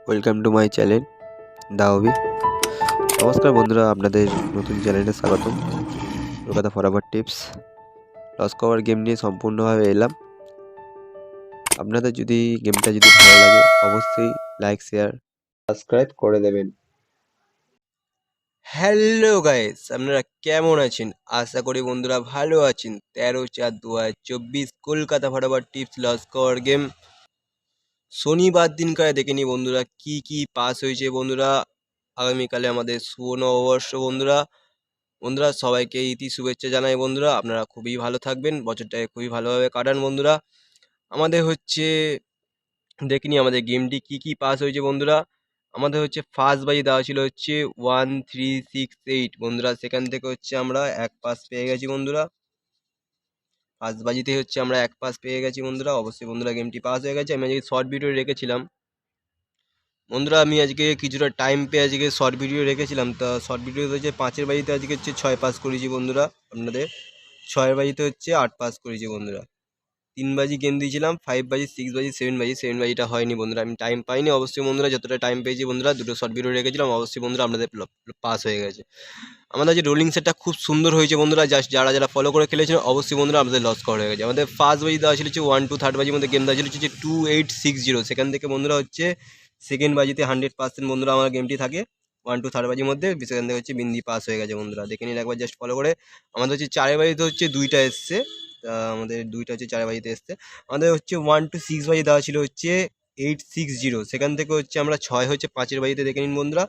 Welcome to my channel দাওবি। নমস্কার বন্ধুরা, আপনাদের নতুন চ্যানেলে স্বাগতম। Kolkata forward tips loss cover game নিয়ে সম্পূর্ণভাবে এলাম। আপনাদের যদি গেমটা ভালো লাগে অবশ্যই লাইক শেয়ার সাবস্ক্রাইব করে দেবেন। হ্যালো গাইস, আপনারা কেমন আছেন? আশা করি বন্ধুরা ভালো আছেন। 13/4/2024 Kolkata forward tips loss cover game শনিবার দিনকারে দেখে নি বন্ধুরা কি কি পাস হয়েছে বন্ধুরা। আগামীকালে আমাদের শুভ নববর্ষ বন্ধুরা। বন্ধুরা সবাইকে ইতি শুভেচ্ছা জানাই বন্ধুরা। আপনারা খুবই ভালো থাকবেন, বছরটাকে খুবই ভালোভাবে কাটান বন্ধুরা। আমাদের হচ্ছে দেখিনি আমাদের গেমটি কি কি পাস হয়েছে বন্ধুরা। আমাদের হচ্ছে ফার্স্ট বাজি দেওয়া ছিল হচ্ছে 1368 বন্ধুরা। সেখান থেকে হচ্ছে আমরা এক পাস পেয়ে গেছি বন্ধুরা। ফার্স্ট বাজিতে হচ্ছে আমরা এক পাস পেয়ে গেছি বন্ধুরা। অবশ্যই বন্ধুরা গেমটি পাস হয়ে গেছে। আমি আজকে শর্ট ভিডিও রেখেছিলাম বন্ধুরা। আমি আজকে কিছুটা টাইম পেয়ে আজকে শর্ট ভিডিও রেখেছিলাম। তা শর্ট ভিডিওতে হচ্ছে 5-এর বাজিতে আজকে হচ্ছে 6 পাস করেছি বন্ধুরা। আপনাদের 6-এর বাজিতে হচ্ছে 8 পাস করেছি বন্ধুরা। 3 বাজি গেম দিয়েছিলাম, 5 বাজি, 6 বাজি, 7 বাজিটা হয়নি বন্ধুরা। আমি টাইম পাইনি। অবশ্যই বন্ধুরা যতটা টাইম পেয়েছি বন্ধুরা, দুটো শর্ট ভিডিও রেখেছিলাম। অবশ্যই বন্ধুরা আপনাদের পাস হয়ে গেছে। আমাদের যে রোলিং সেটটা খুব সুন্দর হয়েছে বন্ধুরা। জাস্ট যারা যারা ফলো করে খেলেছেন অবশ্যই বন্ধুরা আমাদের লস কভার হয়ে গেছে। আমাদের ফার্স্ট বাজি দেওয়া ছিল হচ্ছে 1 2 থার্ড বাজির মধ্যে গেম দেওয়া ছিল হচ্ছে 2860। সেখান থেকে বন্ধুরা হচ্ছে সেকেন্ড বাজিতে 100% বন্ধুরা আমার গেমটি থাকে 1 2 থার্ড বাজির মধ্যে। সেখান থেকে হচ্ছে বিন্দি পাস হয়ে গেছে বন্ধুরা। দেখে নিন একবার জাস্ট ফলো করে। আমাদের হচ্ছে 4-এর বাজিতে হচ্ছে 2টা এসছে। আমাদের 2টা হচ্ছে 4 বাজিতে এসছে। আমাদের হচ্ছে 1 to 6 বাজি দেওয়া ছিল হচ্ছে 860। সেখান থেকে হচ্ছে আমরা 6 হচ্ছে 5-এর বাজিতে দেখে নিন বন্ধুরা।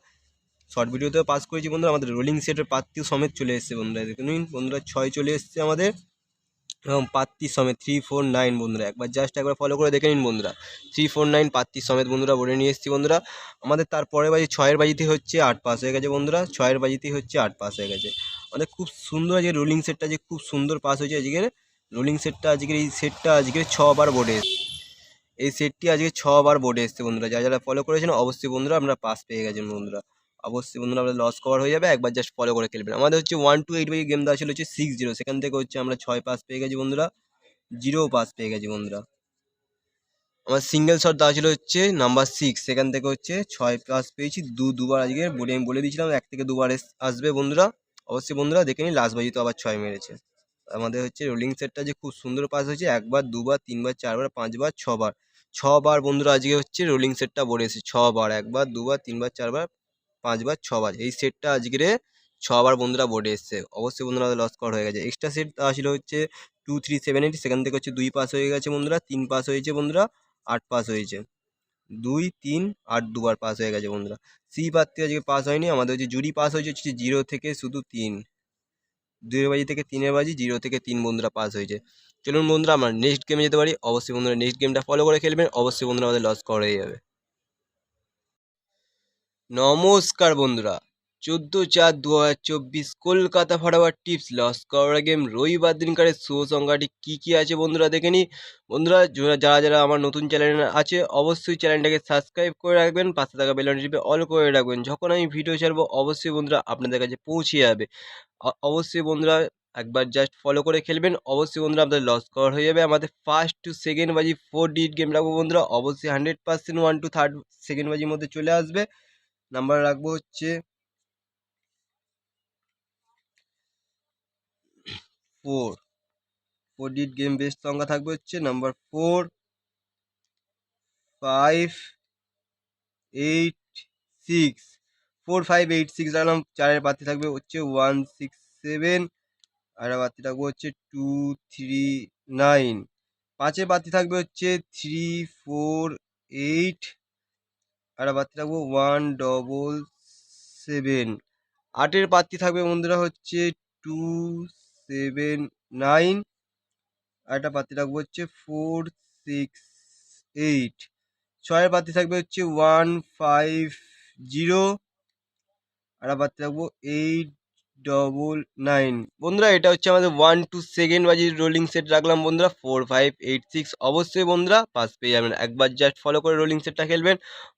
শর্ট ভিডিওতেও পাস করেছি বন্ধুরা। আমাদের রোলিং সেটের পাত্তিও সমেত চলে এসছে বন্ধুরা। দেখে নিন বন্ধুরা 6 চলে এসছে আমাদের এবং পাত্তি সমেত 349 বন্ধুরা। একবার ফলো করে দেখে নিন বন্ধুরা। 349 পাত্তি সমেত বন্ধুরা বলে নিয়ে এসেছি বন্ধুরা। আমাদের তারপরে বাজি 6-এর বাজিতে হচ্ছে 8 পাস হয়ে গেছে বন্ধুরা। 6-এর বাজিতেই হচ্ছে 8 পাস হয়ে গেছে। আমাদের খুব সুন্দর আজকে রোলিং সেটটা যে খুব সুন্দর পাস হয়েছে আজকের রোলিং সেটটা। আজকের এই সেটটা আজকে 6 বার বোর্ডে এই সেটটি আজকে 6 বার বোর্ডে এসছে বন্ধুরা। যারা যারা ফলো করেছেন অবশ্যই বন্ধুরা আপনারা পাস পেয়ে গেছেন বন্ধুরা। অবশ্যই বন্ধুরা আপনাদের লস কভার হয়ে যাবে। একবার জাস্ট ফলো করে খেলবেন। আমাদের হচ্ছে 1 to 8 বাই গেম দেওয়া ছিল হচ্ছে 60। সেখান থেকে হচ্ছে আমরা 6 পাস পেয়ে গেছি বন্ধুরা, 0 পাস পেয়ে গেছি বন্ধুরা। আমার সিঙ্গেল শট দেওয়া ছিল হচ্ছে নাম্বার 6। সেখান থেকে হচ্ছে 6 পাস পেয়েছি। দুবার আজকে বোর্ডে আমি বলে দিয়েছিলাম 1 থেকে 2 বার আসবে বন্ধুরা। অবশ্যই বন্ধুরা দেখে নিন। লাস্ট বাজি তো আবার 6 মেরেছে। আমাদের হচ্ছে রোলিং সেটটা যে খুব সুন্দর পাস হয়েছে। 1 বার, 2 বার, 3 বার, 4 বার, 5 বার, 6 বার। 6 বার বন্ধুরা আজকে হচ্ছে রোলিং সেটটা বোর্ডে এসেছে। 6 বার, 1 বার, 2 বার, 3 বার, 4 বার, 5 বার, 6 বার। এই সেটটা আজকে 6 বার বন্ধুরা বোর্ডে এসছে। অবশ্যই বন্ধুরা লস কভার হয়ে গেছে। এক্সট্রা সেট দেওয়া ছিল হচ্ছে 2378। সেখান থেকে হচ্ছে 2 পাস হয়ে গেছে বন্ধুরা, 3 পাস হয়েছে বন্ধুরা, 8 পাস হয়েছে। 2 3 8 দুবার পাস হয়ে গেছে বন্ধুরা। সি প্রার্থী আজকে পাস হয়নি। আমাদের হচ্ছে জুরি পাস হয়েছে হচ্ছে 0 থেকে শুধু 3। 2-এর বাজি থেকে 3-এর বাজি, 0 থেকে 3 বন্ধুরা পাস হয়েছে। চলুন বন্ধুরা আমরা নেক্সট গেমে যেতে পারি। অবশ্যই বন্ধুরা নেক্সট গেমটা ফলো করে খেলবেন। অবশ্যই বন্ধুরা আমাদের লস কভার হয়ে যাবে। নমস্কার বন্ধুরা, 14/4/2024 Kolkata forward tips loss cover game রবিবার দিনকারের শুভ সংখ্যাটি কি কি আছে বন্ধুরা দেখে নি বন্ধুরা। যারা যারা আমার নতুন চ্যানেল আছে অবশ্যই চ্যানেলটাকে সাবস্ক্রাইব করে রাখবেন, পাশে থাকা বেল টিপে অল করে রাখবেন। যখন আমি ভিডিও ছাড়বো অবশ্যই বন্ধুরা আপনাদের কাছে পৌঁছে যাবে। অবশ্যই বন্ধুরা একবার জাস্ট ফলো করে খেলবেন। অবশ্যই বন্ধুরা আপনাদের লস কভার হয়ে যাবে। আমাদের ফার্স্ট টু সেকেন্ড বাজি 4 ডিট গেম রাখবো বন্ধুরা। অবশ্যই 100% 1 to 3 সেকেন্ড বাজির মধ্যে চলে আসবে। নাম্বার রাখবো হচ্ছে 4। 4 ডিট গেম বেস্ট সংখ্যা থাকবে হচ্ছে নাম্বার 4 5 8 6। 4 5 8 6 রাখলাম। 4-এর বাতি থাকবে হচ্ছে 1 6 7। আর বাতি থাকবে হচ্ছে 2 3 9। 5-এর বাতি থাকবে হচ্ছে 3 4 8। আর বাতি থাকবো 1 7 7। 8-এর বাতি থাকবে বন্ধুরা হচ্ছে 2 7 9। আর একটা পাতি রাখবো হচ্ছে 4 6 8। 6-এর পাতি থাকবে হচ্ছে 1 5 0। আর পাতি রাখবো 8 9 বন্ধুরা। এটা হচ্ছে আমাদের 1 to সেকেন্ড বাজির রোলিং সেট রাখলাম বন্ধুরা। 4 5 8 6। অবশ্যই বন্ধুরা পাস পেয়ে যাবেন। একবার জাস্ট ফলো করে রোলিং সেটটা খেলবেন।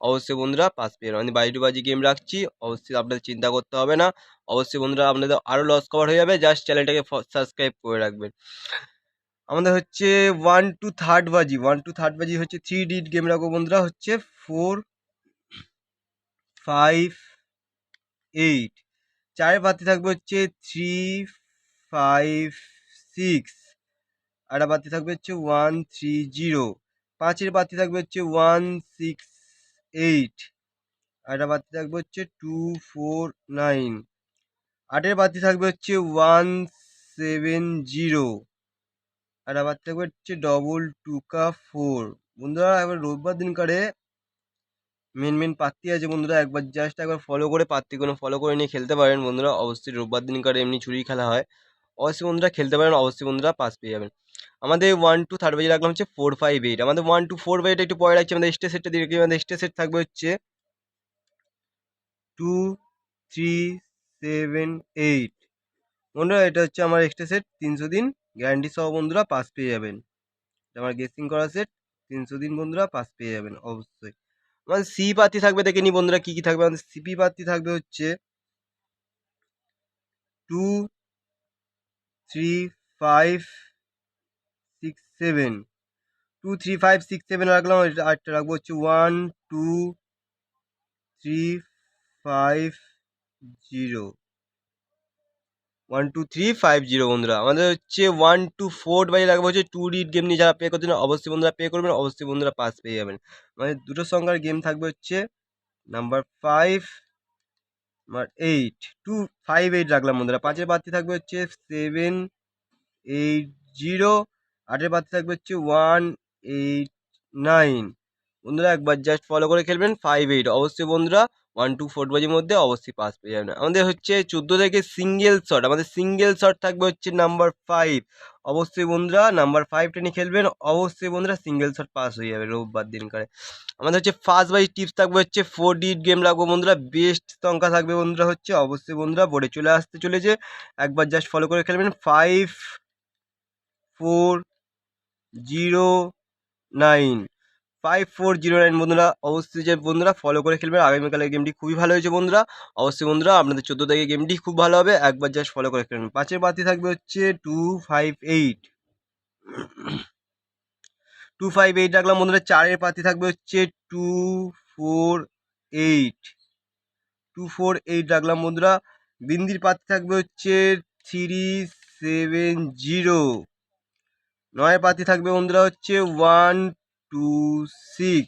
অবশ্যই বন্ধুরা পাস পেয়ে যাবেন। আমি বাজি টু বাজি গেম রাখছি, অবশ্যই আপনাদের চিন্তা করতে হবে না। অবশ্যই বন্ধুরা আপনাদের আরও লস কভার হয়ে যাবে। জাস্ট চ্যানেলটাকে সাবস্ক্রাইব করে রাখবেন। আমাদের হচ্ছে 1 to 3 বাজি হচ্ছে 3 ডিট গেম রাখবো বন্ধুরা হচ্ছে 4 5 8। চারের প্রার্থী থাকবে হচ্ছে 3 5 6। আরেকটা প্রার্থী থাকবে হচ্ছে 1 3 0। পাঁচের প্রার্থী থাকবে হচ্ছে 1 6 8। আরেকটা প্রার্থী থাকবে হচ্ছে 2 4 9। আটের প্রার্থী থাকবে হচ্ছে 1 7 0। আর আবার থাকবে হচ্ছে ডবল 2 কা 4। বন্ধুরা এবার রোববার দিনকারে মেন প্রার্থী আছে বন্ধুরা, একবার জাস্ট একবার ফলো করে প্রার্থীগুলো ফলো করে নিয়ে খেলতে পারেন বন্ধুরা। অবশ্যই রোববার দিনকারে এমনি চুরি খেলা হয়, অবশ্যই বন্ধুরা খেলতে পারেন, অবশ্যই বন্ধুরা পাস পেয়ে যাবেন। আমাদের 1 টু থার্ড বাজে রাখলাম হচ্ছে 4 5 8। আমাদের 1 টু 4 বাজেটা একটু পরে রাখছি। আমাদের স্টে সেটটা দিয়ে রাখি। আমাদের স্টে সেট থাকবে হচ্ছে 2 3 7 8। বন্ধুরা এটা হচ্ছে আমার এক্সট্রা সেট, 300 দিন গ্যারান্টি সহ বন্ধুরা পাস পেয়ে যাবেন। আমার গেসিং করা সেট 300 দিন বন্ধুরা পাস পেয়ে যাবেন অবশ্যই। আমাদের সি প্রার্থী থাকবে, দেখে নি বন্ধুরা কি কি থাকবে। আমাদের সিপি প্রার্থী থাকবে হচ্ছে 2 3 5 6 7। 2 3 5 6 7 রাখলাম। আরেকটা রাখবো হচ্ছে 1 2 3 5 0। 1 2 3 5 0 বন্ধুরা। আমাদের হচ্ছে 1 টু 4 বাজে রাখবো হচ্ছে 2 ডিট গেম নিয়ে যারা পে করছেন অবশ্যই বন্ধুরা পে করবেন, অবশ্যই বন্ধুরা পাস পেয়ে যাবেন। আমাদের দুটো সংখ্যার গেম থাকবে হচ্ছে নাম্বার 5 আর 8। 2 5 8 রাখলাম বন্ধুরা। পাঁচের প্রার্থী থাকবে হচ্ছে 7 8 0। আটের প্রার্থী থাকবে হচ্ছে 1 8 9। বন্ধুরা একবার জাস্ট ফলো করে খেলবেন 5 8। অবশ্যই বন্ধুরা 1 টু 4 বাজির মধ্যে অবশ্যই পাস পেয়ে যাবেন। আমাদের হচ্ছে 14 থেকে সিঙ্গেল শট। আমাদের সিঙ্গেল শট থাকবে হচ্ছে নাম্বার 5। অবশ্যই বন্ধুরা নাম্বার 5 টেনে খেলবেন, অবশ্যই বন্ধুরা সিঙ্গেল শট পাস হয়ে যাবে রোববার দিনকারে। আমাদের হচ্ছে ফার্স্ট বাই টিপস থাকবে হচ্ছে 4 ডিট গেম রাখবো বন্ধুরা। বেস্ট সংখ্যা থাকবে বন্ধুরা হচ্ছে অবশ্যই বন্ধুরা বোর্ডে চলে আসতে চলেছে, একবার জাস্ট ফলো করে খেলবেন 5 4 0 9। 5 4 0 9 বন্ধুরা অবশ্যই যে বন্ধুরা ফলো করে খেলবেন। আগামীকালের গেমটি খুবই ভালো হয়েছে বন্ধুরা, অবশ্যই বন্ধুরা আপনাদের 14 তারিখে গেমটি খুব ভালো হবে, একবার জাস্ট ফলো করে খেলবেন। পাঁচের প্রার্থী থাকবে হচ্ছে 2 5 8। 2 5 8 রাখলাম বন্ধুরা। চারের প্রার্থী থাকবে হচ্ছে 2 4 8। 2 4 8 রাখলাম বন্ধুরা। বিন্দির প্রার্থী থাকবে হচ্ছে 3 7 0। নয়ের প্রার্থী থাকবে বন্ধুরা হচ্ছে 1 2 6।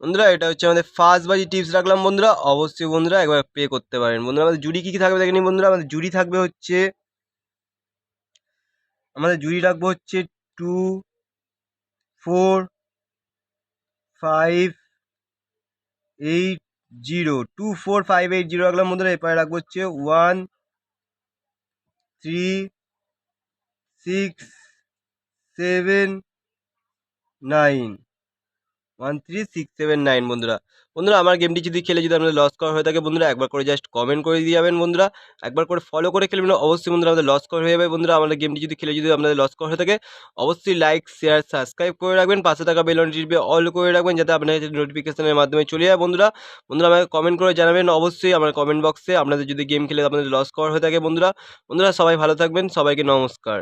বন্ধুরা এটা হচ্ছে আমাদের ফার্স্ট বাজি টিপস রাখলাম বন্ধুরা, অবশ্যই বন্ধুরা একবার পে করতে পারেন। বন্ধুরা আমাদের জুড়ি কী থাকবে দেখে নিন বন্ধুরা। আমাদের জুড়ি থাকবে হচ্ছে রাখবো হচ্ছে 2 4 5 8 0। 2 4 5 8 0 রাখলাম বন্ধুরা। এরপরে রাখবো হচ্ছে 1 3 6 7 9। 1 3 6 7 9 বন্ধুরা। বন্ধুরা আমার গেমটি যদি খেলে যদি আপনাদের লস করা হয়ে থাকে বন্ধুরা একবার করে জাস্ট কমেন্ট করে দিয়ে যাবেন বন্ধুরা, একবার করে ফলো করে খেলবেন, অবশ্যই বন্ধুরা আমাদের লস করা হয়ে যাবে বন্ধুরা। আমাদের গেমটি যদি খেলে যদি আপনাদের লস করা হয়ে থাকে অবশ্যই লাইক শেয়ার সাবস্ক্রাইব করে রাখবেন, পাশে থাকা বেল টিপে অল করে রাখবেন যাতে আপনার কাছে নোটিফিকেশনের মাধ্যমে চলে যায় বন্ধুরা। বন্ধুরা আমাকে কমেন্ট করে জানাবেন অবশ্যই আমার কমেন্ট বক্সে আপনাদের যদি গেম খেলে আপনাদের লস করা হয়ে থাকে বন্ধুরা। বন্ধুরা সবাই ভালো থাকবেন, সবাইকে নমস্কার।